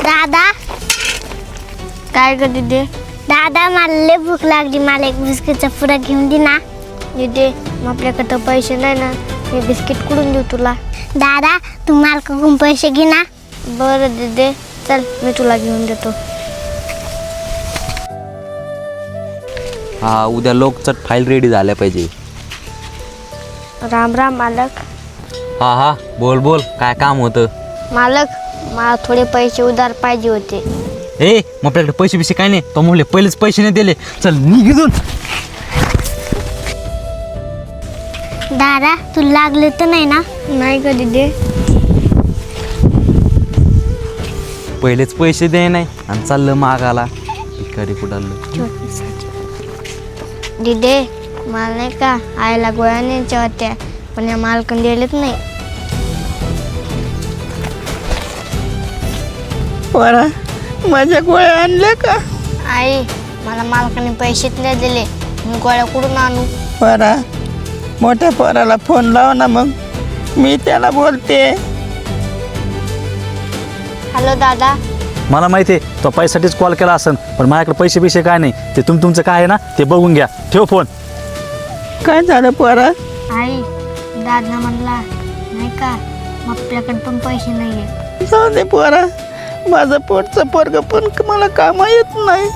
दादा काय ग दीदी? दादा मला लय भूक लागली, मला एक बिस्किटचा पुडा घेऊन दे ना. दीदी मग आपल्याकडे पैसे नाही ना, मी बिस्किट कुठून देऊ तुला? दादा तू मालकाकडून पैसे घे ना. बरं दीदी चल मी तुला घेऊन देतो. हा उद्या लोकचट फाईल रेडी झाल्या पाहिजे. राम राम मालक. हा हा बोल बोल काय काम होतं? मालक मला थोडे पैसे उधार पाहिजे होते. ए मग आपल्याकडे पैसे बिसे काय नाही, तो म्हणले पहिलेच पैसे नाही दिले, चल निघून. दादा तू लागले तर नाही ना? नाही ग दीदी. पहिलेच पैसे दे नाही आणि चाललं मागाला भिकारी कुडालं. दीदी मला नाही का आईला गोळ्या न्यायच्या होत्या, पण या मालकाने दिलेच नाही. पोरा माझ्या गोळ्या आणल्या का? आई मला मालकाने पैसेच नाही दिले, मी गोळ्या कुठून आणू? पोरा मोठ्या पोराला फोन लाव ना, मग मी त्याला बोलते. हॅलो दादा. मला माहिती आहे तो पैशासाठीच कॉल केला असेल, पण माझ्याकडे पैसे बिशे काय नाही, ते तुमचं काय आहे ना ते बघून घ्या. ठेव फोन. काय झालं पोरा? आई दादा म्हणला नाही का आपल्याकडे पण पैसे नाही आहे. जाऊ दे पोरा, माझं पोटचं पोरग पण मला कामा येत नाही.